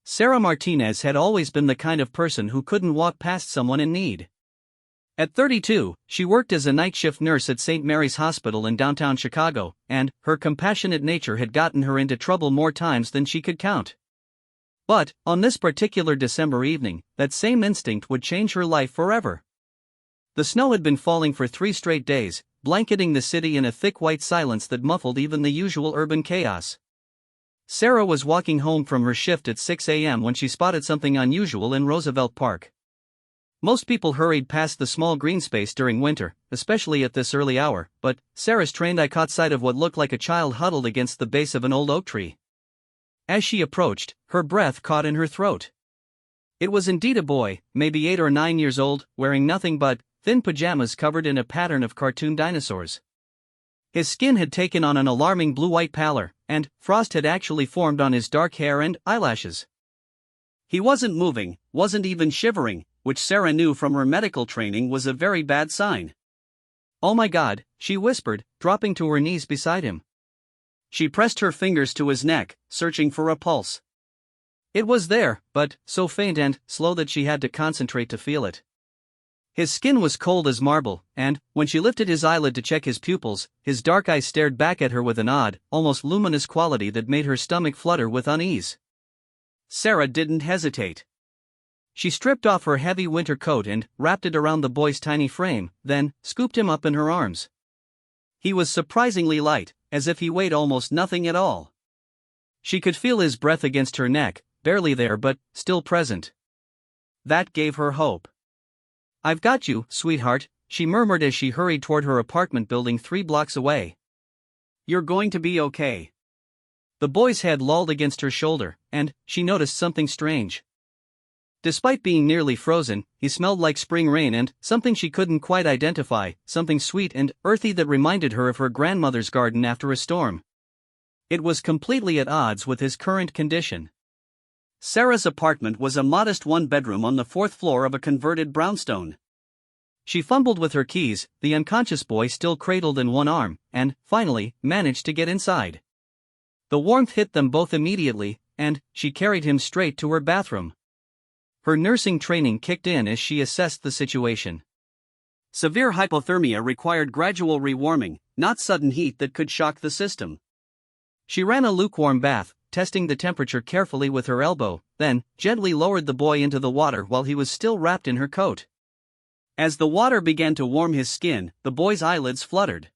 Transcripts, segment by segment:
Sarah Martinez had always been the kind of person who couldn't walk past someone in need. At 32, she worked as a night shift nurse at St. Mary's Hospital in downtown Chicago, and her compassionate nature had gotten her into trouble more times than she could count. But, on this particular December evening, that same instinct would change her life forever. The snow had been falling for 3 straight days, blanketing the city in a thick white silence that muffled even the usual urban chaos. Sarah was walking home from her shift at 6 a.m. when she spotted something unusual in Roosevelt Park. Most people hurried past the small green space during winter, especially at this early hour, but Sarah's trained eye caught sight of what looked like a child huddled against the base of an old oak tree. As she approached, her breath caught in her throat. It was indeed a boy, maybe 8 or 9 years old, wearing nothing but thin pajamas covered in a pattern of cartoon dinosaurs. His skin had taken on an alarming blue-white pallor, and frost had actually formed on his dark hair and eyelashes. He wasn't moving, wasn't even shivering, which Sarah knew from her medical training was a very bad sign. "Oh my God," she whispered, dropping to her knees beside him. She pressed her fingers to his neck, searching for a pulse. It was there, but so faint and slow that she had to concentrate to feel it. His skin was cold as marble, and, when she lifted his eyelid to check his pupils, his dark eyes stared back at her with an odd, almost luminous quality that made her stomach flutter with unease. Sarah didn't hesitate. She stripped off her heavy winter coat and wrapped it around the boy's tiny frame, then scooped him up in her arms. He was surprisingly light, as if he weighed almost nothing at all. She could feel his breath against her neck, barely there but still present. That gave her hope. "I've got you, sweetheart," she murmured as she hurried toward her apartment building 3 blocks away. "You're going to be okay." The boy's head lolled against her shoulder, and she noticed something strange. Despite being nearly frozen, he smelled like spring rain and something she couldn't quite identify, something sweet and earthy that reminded her of her grandmother's garden after a storm. It was completely at odds with his current condition. Sarah's apartment was a modest 1-bedroom on the 4th floor of a converted brownstone. She fumbled with her keys, the unconscious boy still cradled in one arm, and, finally, managed to get inside. The warmth hit them both immediately, and she carried him straight to her bathroom. Her nursing training kicked in as she assessed the situation. Severe hypothermia required gradual rewarming, not sudden heat that could shock the system. She ran a lukewarm bath, testing the temperature carefully with her elbow, then gently lowered the boy into the water while he was still wrapped in her coat. As the water began to warm his skin, the boy's eyelids fluttered.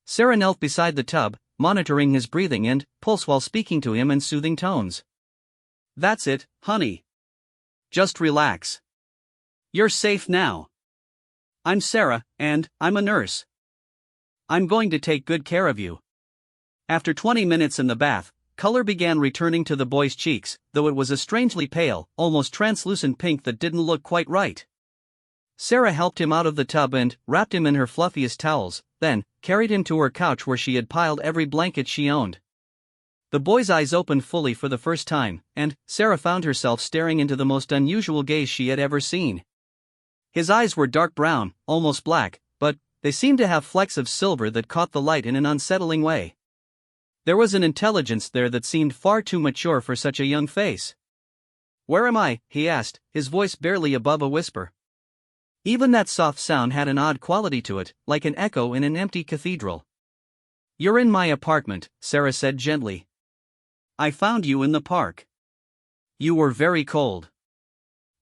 Sarah knelt beside the tub, monitoring his breathing and pulse while speaking to him in soothing tones. "That's it, honey. Just relax. You're safe now. I'm Sarah, and I'm a nurse. I'm going to take good care of you." After 20 minutes in the bath, color began returning to the boy's cheeks, though it was a strangely pale, almost translucent pink that didn't look quite right. Sarah helped him out of the tub and wrapped him in her fluffiest towels, then carried him to her couch where she had piled every blanket she owned. The boy's eyes opened fully for the first time, and Sarah found herself staring into the most unusual gaze she had ever seen. His eyes were dark brown, almost black, but they seemed to have flecks of silver that caught the light in an unsettling way. There was an intelligence there that seemed far too mature for such a young face. "Where am I?" he asked, his voice barely above a whisper. Even that soft sound had an odd quality to it, like an echo in an empty cathedral. "You're in my apartment," Sarah said gently. "I found you in the park. You were very cold.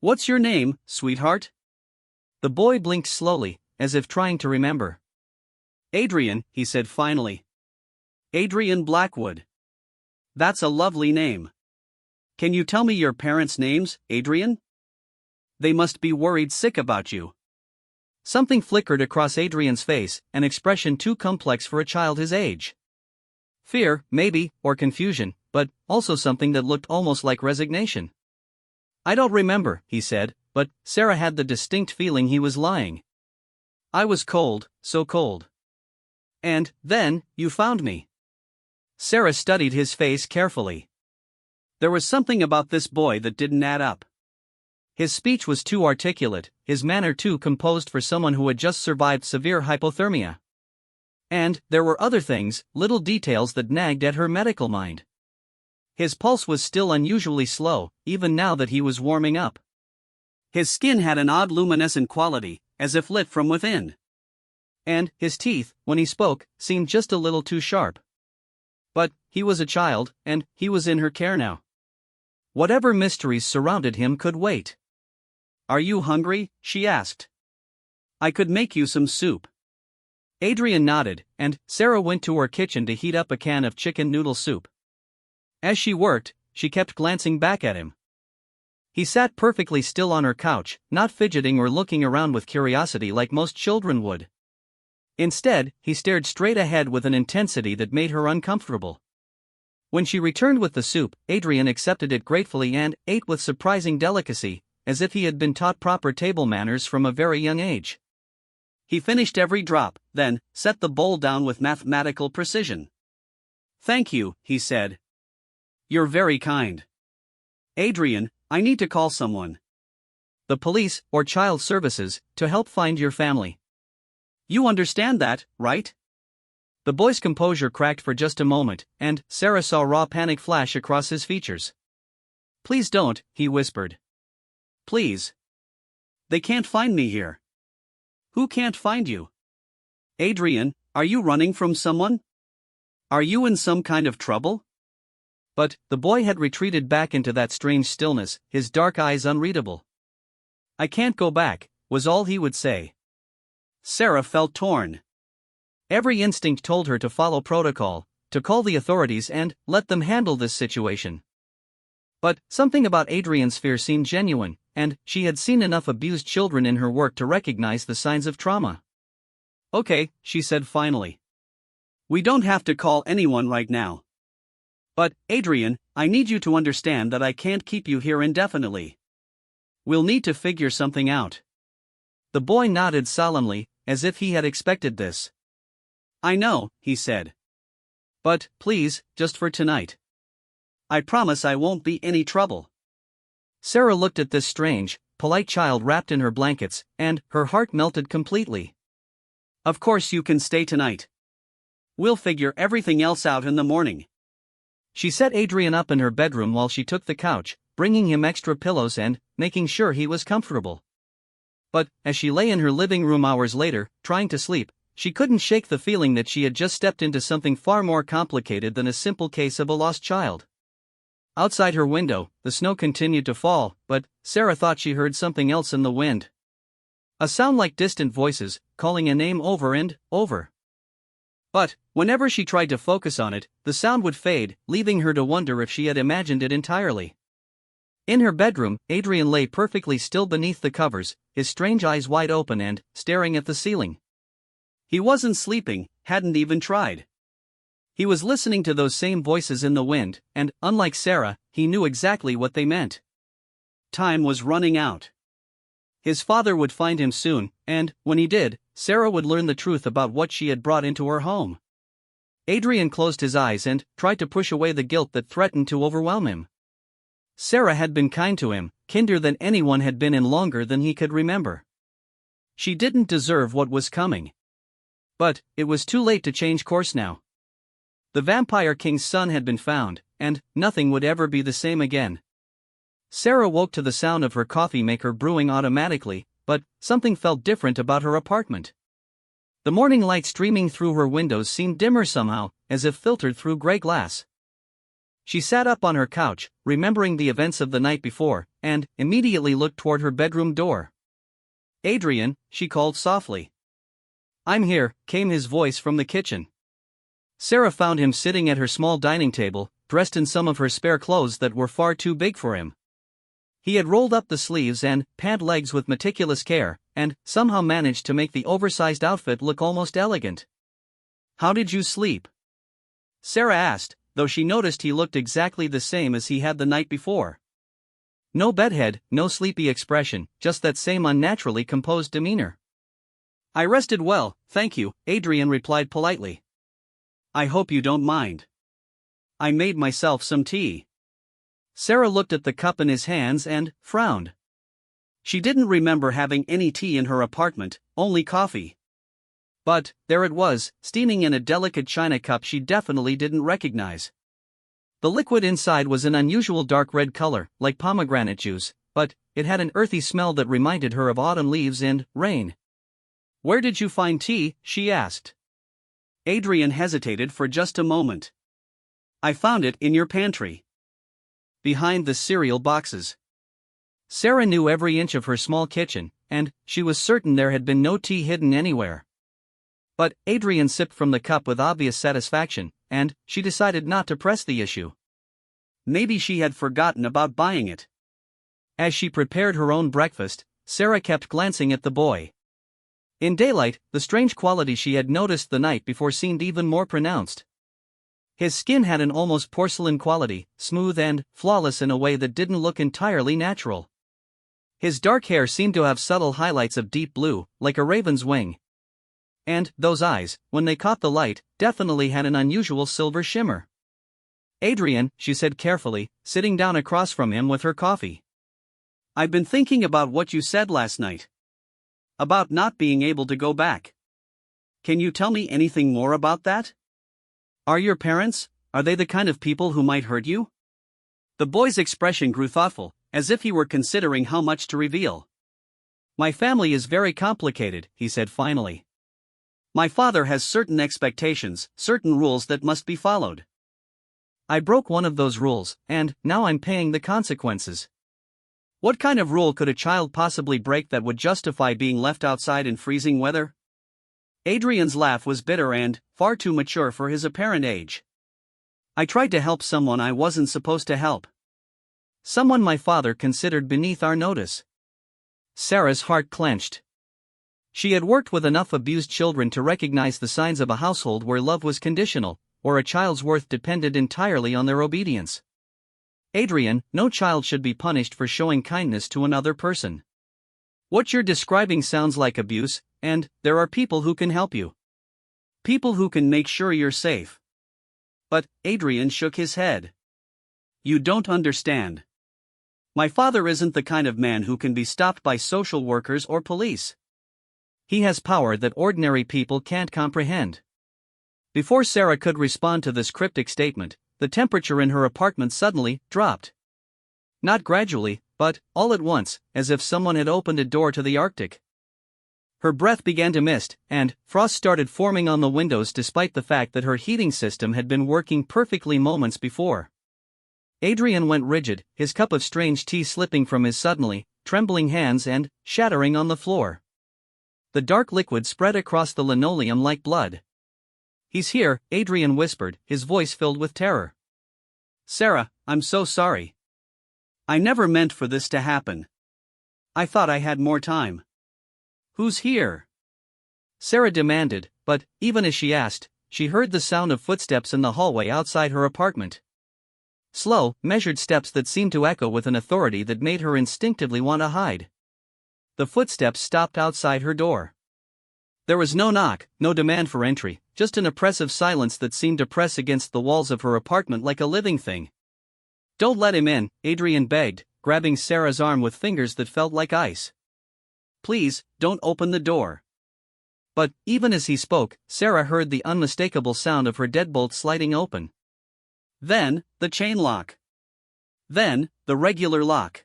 What's your name, sweetheart?" The boy blinked slowly, as if trying to remember. "Adrian," he said finally. "Adrian Blackwood. That's a lovely name. Can you tell me your parents' names, Adrian? They must be worried sick about you." Something flickered across Adrian's face, an expression too complex for a child his age. Fear, maybe, or confusion, but also something that looked almost like resignation. "I don't remember," he said, but Sarah had the distinct feeling he was lying. "I was cold, so cold. And then, you found me." Sarah studied his face carefully. There was something about this boy that didn't add up. His speech was too articulate, his manner too composed for someone who had just survived severe hypothermia. And there were other things, little details that nagged at her medical mind. His pulse was still unusually slow, even now that he was warming up. His skin had an odd luminescent quality, as if lit from within. And his teeth, when he spoke, seemed just a little too sharp. But he was a child, and he was in her care now. Whatever mysteries surrounded him could wait. "Are you hungry?" she asked. "I could make you some soup." Adrian nodded, and Sarah went to her kitchen to heat up a can of chicken noodle soup. As she worked, she kept glancing back at him. He sat perfectly still on her couch, not fidgeting or looking around with curiosity like most children would. Instead, he stared straight ahead with an intensity that made her uncomfortable. When she returned with the soup, Adrian accepted it gratefully and ate with surprising delicacy, as if he had been taught proper table manners from a very young age. He finished every drop, then set the bowl down with mathematical precision. "Thank you," he said. "You're very kind. Adrian, I need to call someone. The police, or child services, to help find your family. You understand that, right?" The boy's composure cracked for just a moment, and Sarah saw raw panic flash across his features. "Please don't," he whispered. "Please. They can't find me here." "Who can't find you?" "Adrian, are you running from someone? Are you in some kind of trouble?" But the boy had retreated back into that strange stillness, his dark eyes unreadable. "I can't go back," was all he would say. Sarah felt torn. Every instinct told her to follow protocol, to call the authorities and let them handle this situation. But something about Adrian's fear seemed genuine, and she had seen enough abused children in her work to recognize the signs of trauma. "Okay," she said finally. "We don't have to call anyone right now. But, Adrian, I need you to understand that I can't keep you here indefinitely. We'll need to figure something out." The boy nodded solemnly, as if he had expected this. "I know," he said. "But, please, just for tonight. I promise I won't be any trouble." Sarah looked at this strange, polite child wrapped in her blankets, and her heart melted completely. "Of course you can stay tonight. We'll figure everything else out in the morning." She set Adrian up in her bedroom while she took the couch, bringing him extra pillows and making sure he was comfortable. But, as she lay in her living room hours later, trying to sleep, she couldn't shake the feeling that she had just stepped into something far more complicated than a simple case of a lost child. Outside her window, the snow continued to fall, but Sarah thought she heard something else in the wind. A sound like distant voices, calling a name over and over. But, whenever she tried to focus on it, the sound would fade, leaving her to wonder if she had imagined it entirely. In her bedroom, Adrian lay perfectly still beneath the covers, his strange eyes wide open and staring at the ceiling. He wasn't sleeping, hadn't even tried. He was listening to those same voices in the wind, and, unlike Sarah, he knew exactly what they meant. Time was running out. His father would find him soon, and, when he did, Sarah would learn the truth about what she had brought into her home. Adrian closed his eyes and tried to push away the guilt that threatened to overwhelm him. Sarah had been kind to him, kinder than anyone had been in longer than he could remember. She didn't deserve what was coming. But it was too late to change course now. The Vampire King's son had been found, and nothing would ever be the same again. Sarah woke to the sound of her coffee maker brewing automatically, but something felt different about her apartment. The morning light streaming through her windows seemed dimmer somehow, as if filtered through gray glass. She sat up on her couch, remembering the events of the night before, and immediately looked toward her bedroom door. "Adrian," she called softly. "I'm here," came his voice from the kitchen. Sarah found him sitting at her small dining table, dressed in some of her spare clothes that were far too big for him. He had rolled up the sleeves and pant legs with meticulous care, and somehow managed to make the oversized outfit look almost elegant. "How did you sleep?" Sarah asked, though she noticed he looked exactly the same as he had the night before. No bedhead, no sleepy expression, just that same unnaturally composed demeanor. "I rested well, thank you," Adrian replied politely. "I hope you don't mind. I made myself some tea." Sarah looked at the cup in his hands and frowned. She didn't remember having any tea in her apartment, only coffee. But there it was, steaming in a delicate china cup she definitely didn't recognize. The liquid inside was an unusual dark red color, like pomegranate juice, but it had an earthy smell that reminded her of autumn leaves and rain. "Where did you find tea?" she asked. Adrian hesitated for just a moment. "I found it in your pantry. Behind the cereal boxes." Sarah knew every inch of her small kitchen, and she was certain there had been no tea hidden anywhere. But Adrian sipped from the cup with obvious satisfaction, and she decided not to press the issue. Maybe she had forgotten about buying it. As she prepared her own breakfast, Sarah kept glancing at the boy. In daylight, the strange quality she had noticed the night before seemed even more pronounced. His skin had an almost porcelain quality, smooth and flawless in a way that didn't look entirely natural. His dark hair seemed to have subtle highlights of deep blue, like a raven's wing. And those eyes, when they caught the light, definitely had an unusual silver shimmer. "Adrian," she said carefully, sitting down across from him with her coffee. "I've been thinking about what you said last night. About not being able to go back. Can you tell me anything more about that? Are your parents, are they the kind of people who might hurt you?" The boy's expression grew thoughtful, as if he were considering how much to reveal. "My family is very complicated," he said finally. "My father has certain expectations, certain rules that must be followed. I broke one of those rules, and now I'm paying the consequences." What kind of rule could a child possibly break that would justify being left outside in freezing weather? Adrian's laugh was bitter and far too mature for his apparent age. "I tried to help someone I wasn't supposed to help. Someone my father considered beneath our notice." Sarah's heart clenched. She had worked with enough abused children to recognize the signs of a household where love was conditional, or a child's worth depended entirely on their obedience. "Adrian, no child should be punished for showing kindness to another person. What you're describing sounds like abuse, and there are people who can help you. People who can make sure you're safe." But Adrian shook his head. "You don't understand. My father isn't the kind of man who can be stopped by social workers or police. He has power that ordinary people can't comprehend." Before Sarah could respond to this cryptic statement, the temperature in her apartment suddenly dropped. Not gradually, but all at once, as if someone had opened a door to the Arctic. Her breath began to mist, and frost started forming on the windows despite the fact that her heating system had been working perfectly moments before. Adrian went rigid, his cup of strange tea slipping from his suddenly trembling hands and shattering on the floor. The dark liquid spread across the linoleum like blood. "He's here," Adrian whispered, his voice filled with terror. "Sarah, I'm so sorry. I never meant for this to happen. I thought I had more time." "Who's here?" Sarah demanded, but even as she asked, she heard the sound of footsteps in the hallway outside her apartment. Slow, measured steps that seemed to echo with an authority that made her instinctively want to hide. The footsteps stopped outside her door. There was no knock, no demand for entry, just an oppressive silence that seemed to press against the walls of her apartment like a living thing. "Don't let him in," Adrian begged, grabbing Sarah's arm with fingers that felt like ice. "Please, don't open the door." But even as he spoke, Sarah heard the unmistakable sound of her deadbolt sliding open. Then, the chain lock. Then, the regular lock.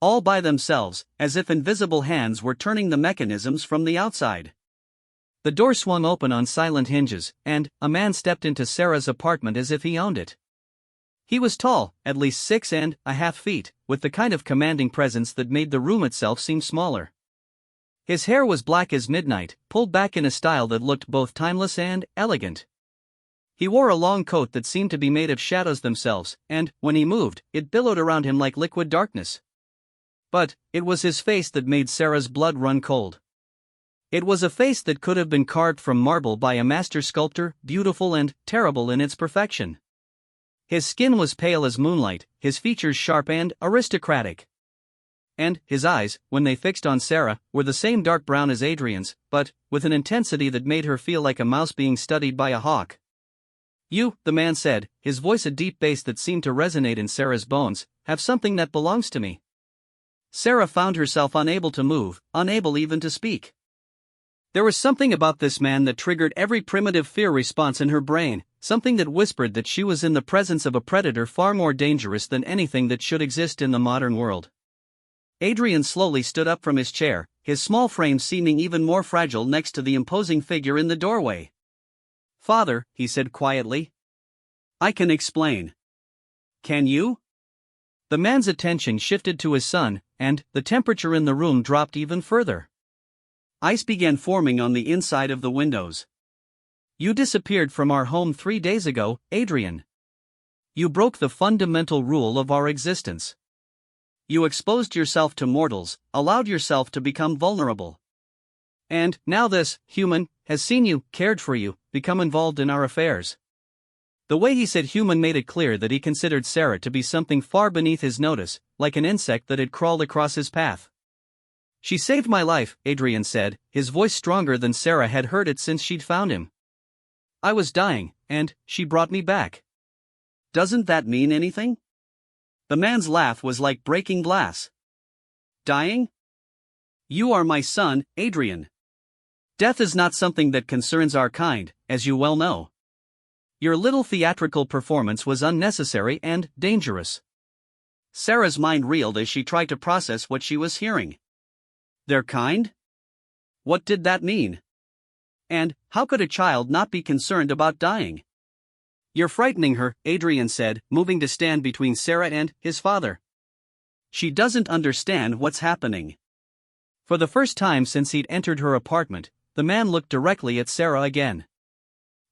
All by themselves, as if invisible hands were turning the mechanisms from the outside. The door swung open on silent hinges, and a man stepped into Sarah's apartment as if he owned it. He was tall, at least 6.5 feet, with the kind of commanding presence that made the room itself seem smaller. His hair was black as midnight, pulled back in a style that looked both timeless and elegant. He wore a long coat that seemed to be made of shadows themselves, and, when he moved, it billowed around him like liquid darkness. But it was his face that made Sarah's blood run cold. It was a face that could have been carved from marble by a master sculptor, beautiful and terrible in its perfection. His skin was pale as moonlight, his features sharp and aristocratic. And his eyes, when they fixed on Sarah, were the same dark brown as Adrian's, but with an intensity that made her feel like a mouse being studied by a hawk. "You," the man said, his voice a deep bass that seemed to resonate in Sarah's bones, "have something that belongs to me." Sarah found herself unable to move, unable even to speak. There was something about this man that triggered every primitive fear response in her brain, something that whispered that she was in the presence of a predator far more dangerous than anything that should exist in the modern world. Adrian slowly stood up from his chair, his small frame seeming even more fragile next to the imposing figure in the doorway. "Father," he said quietly, "I can explain." "Can you?" The man's attention shifted to his son, and the temperature in the room dropped even further. Ice began forming on the inside of the windows. "You disappeared from our home 3 days ago, Adrian. You broke the fundamental rule of our existence. You exposed yourself to mortals, allowed yourself to become vulnerable. And now this human has seen you, cared for you, become involved in our affairs." The way he said human made it clear that he considered Sarah to be something far beneath his notice, like an insect that had crawled across his path. "She saved my life," Adrian said, his voice stronger than Sarah had heard it since she'd found him. "I was dying, and she brought me back." "Doesn't that mean anything?" The man's laugh was like breaking glass. "Dying? You are my son, Adrian. Death is not something that concerns our kind, as you well know. Your little theatrical performance was unnecessary and dangerous." Sarah's mind reeled as she tried to process what she was hearing. Their kind? What did that mean? And how could a child not be concerned about dying? "You're frightening her," Adrian said, moving to stand between Sarah and his father. "She doesn't understand what's happening." For the first time since he'd entered her apartment, the man looked directly at Sarah again.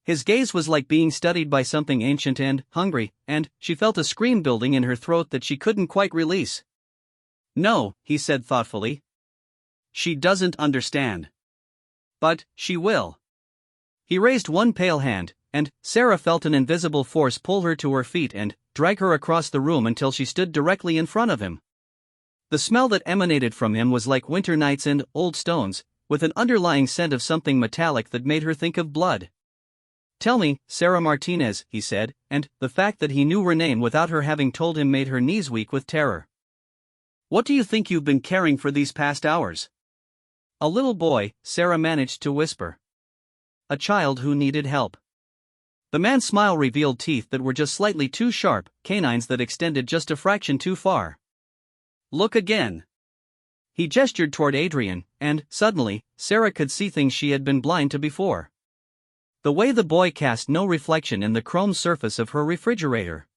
His gaze was like being studied by something ancient and hungry, and she felt a scream building in her throat that she couldn't quite release. "No," he said thoughtfully. "She doesn't understand. But she will." He raised one pale hand, and Sarah felt an invisible force pull her to her feet and drag her across the room until she stood directly in front of him. The smell that emanated from him was like winter nights and old stones, with an underlying scent of something metallic that made her think of blood. "Tell me, Sarah Martinez," he said, and the fact that he knew her name without her having told him made her knees weak with terror. "What do you think you've been caring for these past hours?" "A little boy," Sarah managed to whisper. "A child who needed help." The man's smile revealed teeth that were just slightly too sharp, canines that extended just a fraction too far. "Look again." He gestured toward Adrian, and suddenly, Sarah could see things she had been blind to before. The way the boy cast no reflection in the chrome surface of her refrigerator.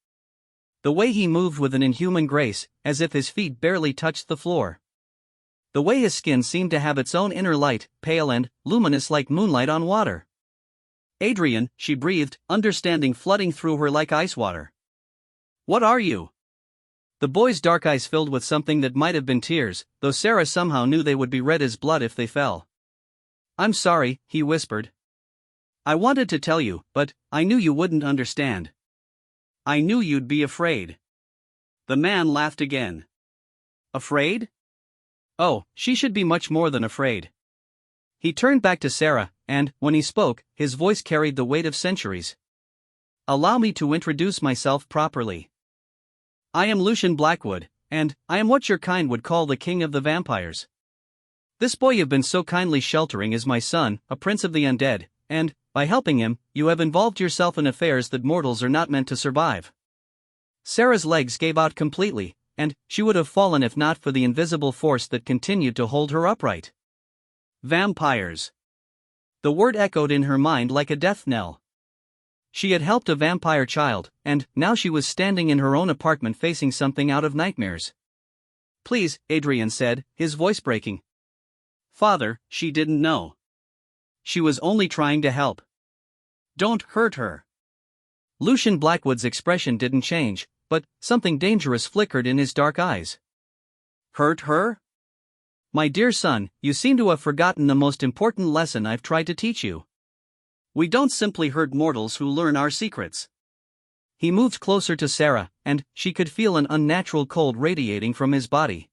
The way he moved with an inhuman grace, as if his feet barely touched the floor. The way his skin seemed to have its own inner light, pale and luminous like moonlight on water. "Adrian," she breathed, understanding flooding through her like ice water. "What are you?" The boy's dark eyes filled with something that might have been tears, though Sarah somehow knew they would be red as blood if they fell. "I'm sorry," he whispered. "I wanted to tell you, but I knew you wouldn't understand. I knew you'd be afraid." The man laughed again. "Afraid? Oh, she should be much more than afraid." He turned back to Sarah, and, when he spoke, his voice carried the weight of centuries. "Allow me to introduce myself properly. I am Lucian Blackwood, and I am what your kind would call the king of the vampires. This boy you've been so kindly sheltering is my son, a prince of the undead, and, by helping him, you have involved yourself in affairs that mortals are not meant to survive." Sarah's legs gave out completely, and she would have fallen if not for the invisible force that continued to hold her upright. Vampires. The word echoed in her mind like a death knell. She had helped a vampire child, and now she was standing in her own apartment facing something out of nightmares. "Please," Adrian said, his voice breaking. "Father, she didn't know. She was only trying to help. Don't hurt her." Lucian Blackwood's expression didn't change, but something dangerous flickered in his dark eyes. "Hurt her? My dear son, you seem to have forgotten the most important lesson I've tried to teach you. We don't simply hurt mortals who learn our secrets." He moved closer to Sarah, and she could feel an unnatural cold radiating from his body.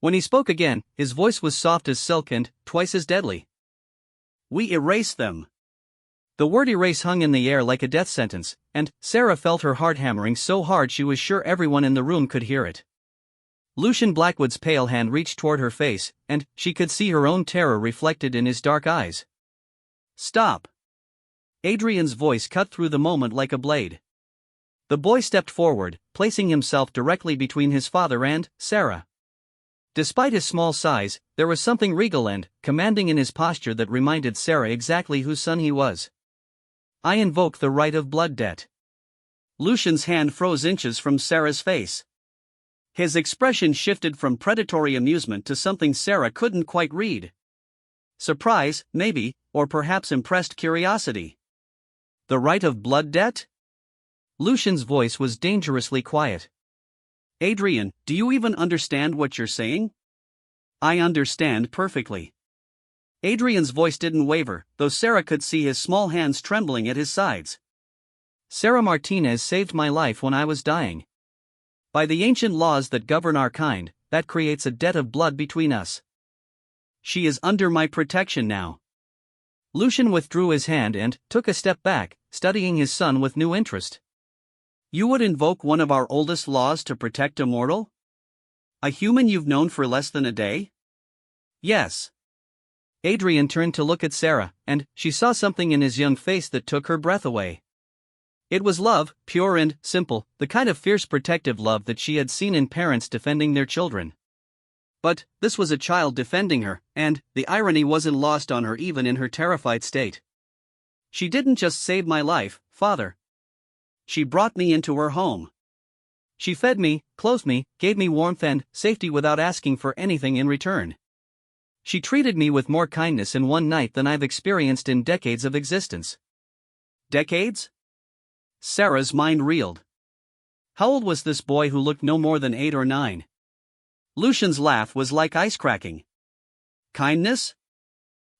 When he spoke again, his voice was soft as silk and twice as deadly. "We erase them." The word erase hung in the air like a death sentence, and Sarah felt her heart hammering so hard she was sure everyone in the room could hear it. Lucian Blackwood's pale hand reached toward her face, and she could see her own terror reflected in his dark eyes. "Stop." Adrian's voice cut through the moment like a blade. The boy stepped forward, placing himself directly between his father and Sarah. Despite his small size, there was something regal and commanding in his posture that reminded Sarah exactly whose son he was. I invoke the right of blood debt. Lucian's hand froze inches from Sarah's face. His expression shifted from predatory amusement to something Sarah couldn't quite read. Surprise, maybe, or perhaps impressed curiosity. The right of blood debt? Lucian's voice was dangerously quiet. Adrian, do you even understand what you're saying? I understand perfectly. Adrian's voice didn't waver, though Sarah could see his small hands trembling at his sides. Sarah Martinez saved my life when I was dying. By the ancient laws that govern our kind, that creates a debt of blood between us. She is under my protection now. Lucian withdrew his hand and took a step back, studying his son with new interest. You would invoke one of our oldest laws to protect a mortal? A human you've known for less than a day? Yes. Adrian turned to look at Sarah, and she saw something in his young face that took her breath away. It was love, pure and simple, the kind of fierce protective love that she had seen in parents defending their children. But this was a child defending her, and the irony wasn't lost on her even in her terrified state. She didn't just save my life, Father. She brought me into her home. She fed me, clothed me, gave me warmth and safety without asking for anything in return. She treated me with more kindness in one night than I've experienced in decades of existence. Decades? Sarah's mind reeled. How old was this boy who looked no more than 8 or 9? Lucian's laugh was like ice cracking. Kindness?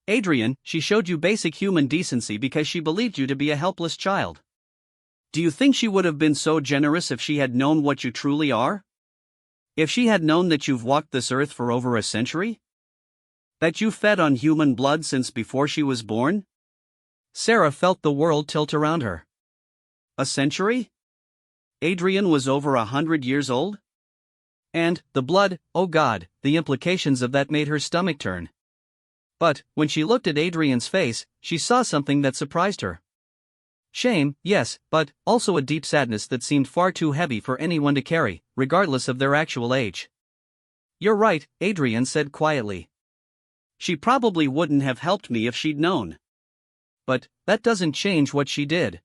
Adrian, she showed you basic human decency because she believed you to be a helpless child. Do you think she would have been so generous if she had known what you truly are? If she had known that you've walked this earth for over a century? That you fed on human blood since before she was born? Sarah felt the world tilt around her. A century? Adrian was over 100 years old? And the blood, oh God, the implications of that made her stomach turn. But when she looked at Adrian's face, she saw something that surprised her. Shame, yes, but also a deep sadness that seemed far too heavy for anyone to carry, regardless of their actual age. You're right, Adrian said quietly. She probably wouldn't have helped me if she'd known. But that doesn't change what she did.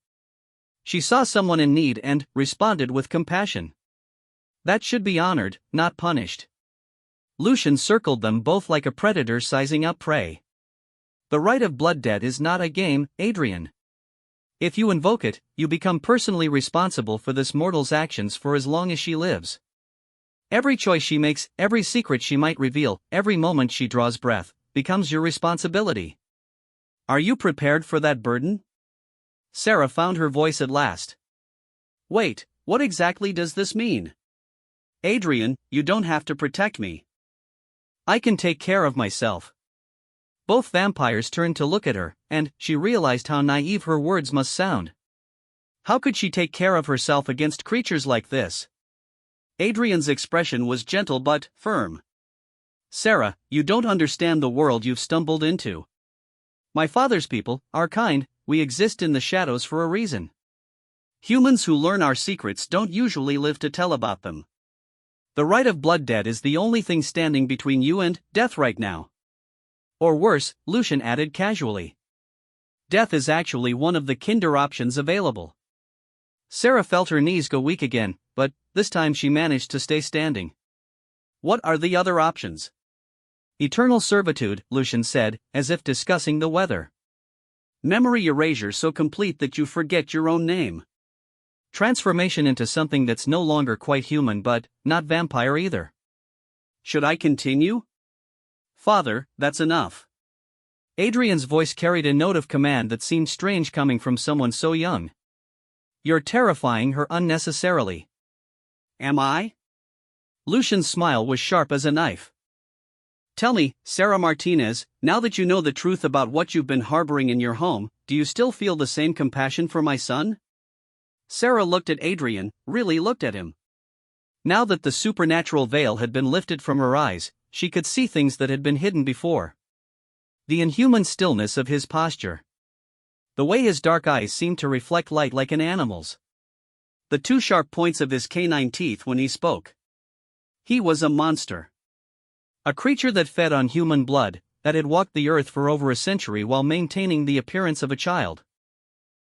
She saw someone in need and responded with compassion. That should be honored, not punished. Lucian circled them both like a predator sizing up prey. The right of blood debt is not a game, Adrian. If you invoke it, you become personally responsible for this mortal's actions for as long as she lives. Every choice she makes, every secret she might reveal, every moment she draws breath, becomes your responsibility. Are you prepared for that burden? Sarah found her voice at last. Wait, what exactly does this mean? Adrian, you don't have to protect me. I can take care of myself. Both vampires turned to look at her, and she realized how naive her words must sound. How could she take care of herself against creatures like this? Adrian's expression was gentle but firm. Sarah, you don't understand the world you've stumbled into. My father's people are kind, we exist in the shadows for a reason. Humans who learn our secrets don't usually live to tell about them. The right of blood debt is the only thing standing between you and death right now. Or worse, Lucian added casually. Death is actually one of the kinder options available. Sarah felt her knees go weak again, but this time she managed to stay standing. What are the other options? Eternal servitude, Lucian said, as if discussing the weather. Memory erasure so complete that you forget your own name. Transformation into something that's no longer quite human but not vampire either. Should I continue? Father, that's enough. Adrian's voice carried a note of command that seemed strange coming from someone so young. You're terrifying her unnecessarily. Am I? Lucian's smile was sharp as a knife. Tell me, Sarah Martinez, now that you know the truth about what you've been harboring in your home, do you still feel the same compassion for my son? Sarah looked at Adrian, really looked at him. Now that the supernatural veil had been lifted from her eyes, she could see things that had been hidden before. The inhuman stillness of his posture. The way his dark eyes seemed to reflect light like an animal's. The two sharp points of his canine teeth when he spoke. He was a monster. A creature that fed on human blood, that had walked the earth for over a century while maintaining the appearance of a child.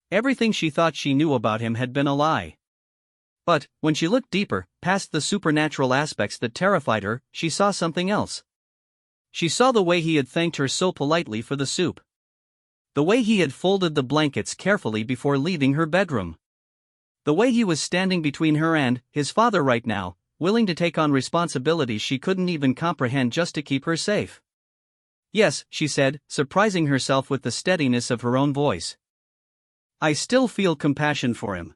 Everything she thought she knew about him had been a lie. But, when she looked deeper, past the supernatural aspects that terrified her, she saw something else. She saw the way he had thanked her so politely for the soup. The way he had folded the blankets carefully before leaving her bedroom. The way he was standing between her and his father right now, willing to take on responsibilities she couldn't even comprehend just to keep her safe. Yes, she said, surprising herself with the steadiness of her own voice. I still feel compassion for him.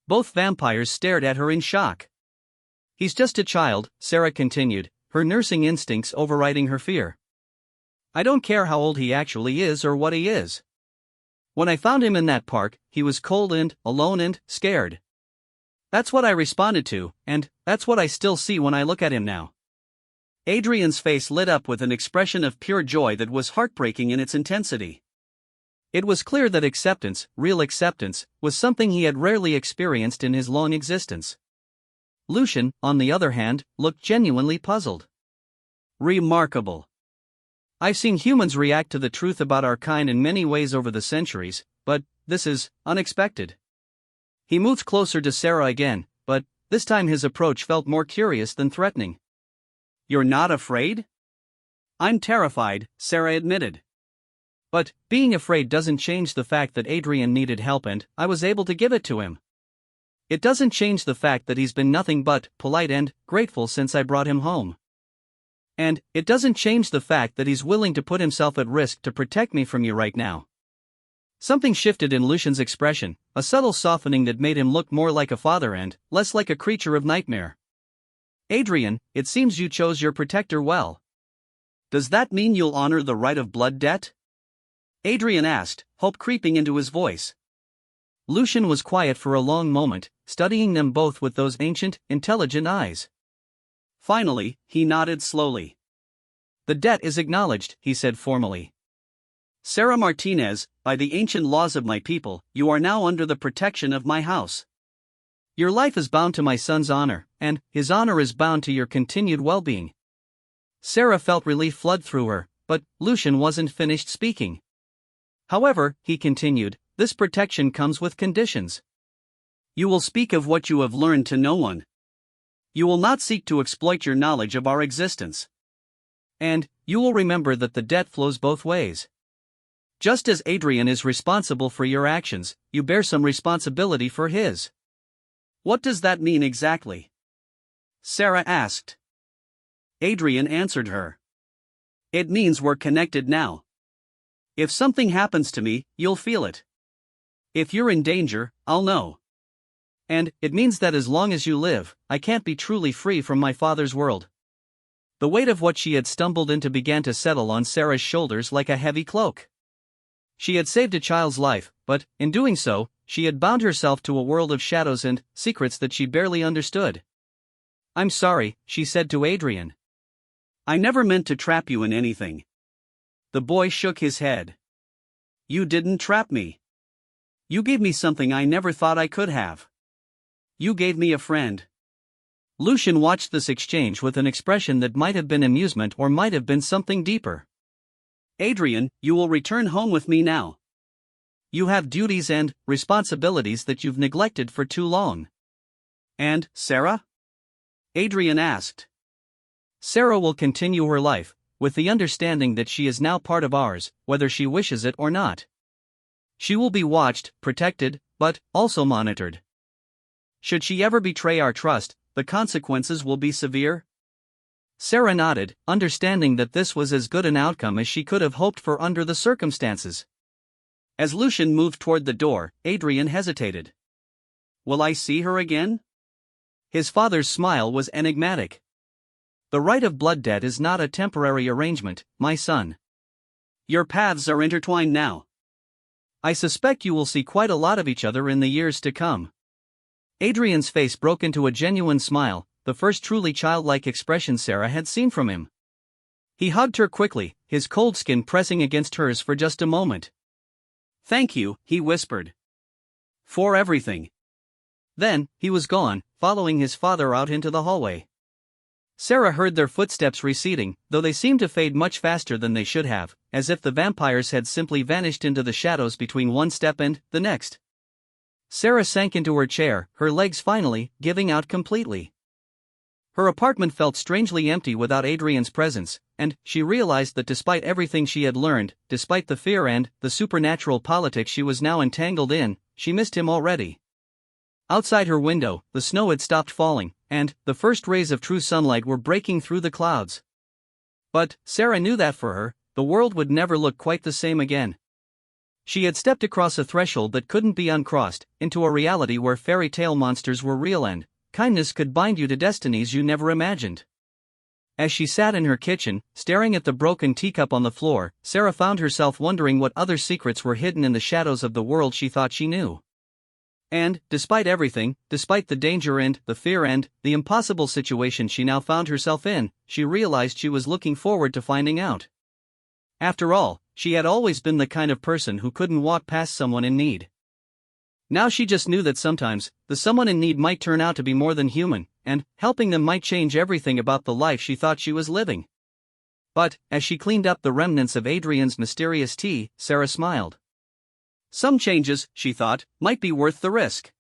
Both vampires stared at her in shock. He's just a child, Sarah continued, her nursing instincts overriding her fear. I don't care how old he actually is or what he is. When I found him in that park, he was cold and alone and scared. That's what I responded to, and that's what I still see when I look at him now. Adrian's face lit up with an expression of pure joy that was heartbreaking in its intensity. It was clear that acceptance, real acceptance, was something he had rarely experienced in his long existence. Lucian, on the other hand, looked genuinely puzzled. Remarkable. I've seen humans react to the truth about our kind in many ways over the centuries, but this is unexpected. He moved closer to Sarah again, but this time his approach felt more curious than threatening. You're not afraid? I'm terrified, Sarah admitted. But, being afraid doesn't change the fact that Adrian needed help and I was able to give it to him. It doesn't change the fact that he's been nothing but polite and grateful since I brought him home. And it doesn't change the fact that he's willing to put himself at risk to protect me from you right now. Something shifted in Lucian's expression, a subtle softening that made him look more like a father and less like a creature of nightmare. Adrian, it seems you chose your protector well. Does that mean you'll honor the right of blood debt? Adrian asked, hope creeping into his voice. Lucian was quiet for a long moment, studying them both with those ancient, intelligent eyes. Finally, he nodded slowly. The debt is acknowledged, he said formally. Sarah Martinez, by the ancient laws of my people, you are now under the protection of my house. Your life is bound to my son's honor, and his honor is bound to your continued well-being. Sarah felt relief flood through her, but Lucian wasn't finished speaking. However, he continued, this protection comes with conditions. You will speak of what you have learned to no one. You will not seek to exploit your knowledge of our existence. And you will remember that the debt flows both ways. Just as Adrian is responsible for your actions, you bear some responsibility for his. What does that mean exactly? Sarah asked. Adrian answered her. It means we're connected now. If something happens to me, you'll feel it. If you're in danger, I'll know. And it means that as long as you live, I can't be truly free from my father's world. The weight of what she had stumbled into began to settle on Sarah's shoulders like a heavy cloak. She had saved a child's life, but, in doing so, she had bound herself to a world of shadows and secrets that she barely understood. I'm sorry, she said to Adrian. I never meant to trap you in anything. The boy shook his head. You didn't trap me. You gave me something I never thought I could have. You gave me a friend. Lucian watched this exchange with an expression that might have been amusement or might have been something deeper. Adrian, you will return home with me now. You have duties and responsibilities that you've neglected for too long. And, Sarah? Adrian asked. Sarah will continue her life, with the understanding that she is now part of ours, whether she wishes it or not. She will be watched, protected, but also monitored. Should she ever betray our trust, the consequences will be severe. Sarah nodded, understanding that this was as good an outcome as she could have hoped for under the circumstances. As Lucian moved toward the door, Adrian hesitated. Will I see her again? His father's smile was enigmatic. The right of blood debt is not a temporary arrangement, my son. Your paths are intertwined now. I suspect you will see quite a lot of each other in the years to come. Adrian's face broke into a genuine smile, the first truly childlike expression Sarah had seen from him. He hugged her quickly, his cold skin pressing against hers for just a moment. "Thank you," he whispered. "For everything." Then, he was gone, following his father out into the hallway. Sarah heard their footsteps receding, though they seemed to fade much faster than they should have, as if the vampires had simply vanished into the shadows between one step and the next. Sarah sank into her chair, her legs finally giving out completely. Her apartment felt strangely empty without Adrian's presence, and she realized that despite everything she had learned, despite the fear and the supernatural politics she was now entangled in, she missed him already. Outside her window, the snow had stopped falling, and the first rays of true sunlight were breaking through the clouds. But Sarah knew that for her, the world would never look quite the same again. She had stepped across a threshold that couldn't be uncrossed, into a reality where fairy tale monsters were real and kindness could bind you to destinies you never imagined. As she sat in her kitchen, staring at the broken teacup on the floor, Sarah found herself wondering what other secrets were hidden in the shadows of the world she thought she knew. And, despite everything, despite the danger and the fear and the impossible situation she now found herself in, she realized she was looking forward to finding out. After all, she had always been the kind of person who couldn't walk past someone in need. Now she just knew that sometimes, the someone in need might turn out to be more than human, and helping them might change everything about the life she thought she was living. But, as she cleaned up the remnants of Adrian's mysterious tea, Sarah smiled. Some changes, she thought, might be worth the risk.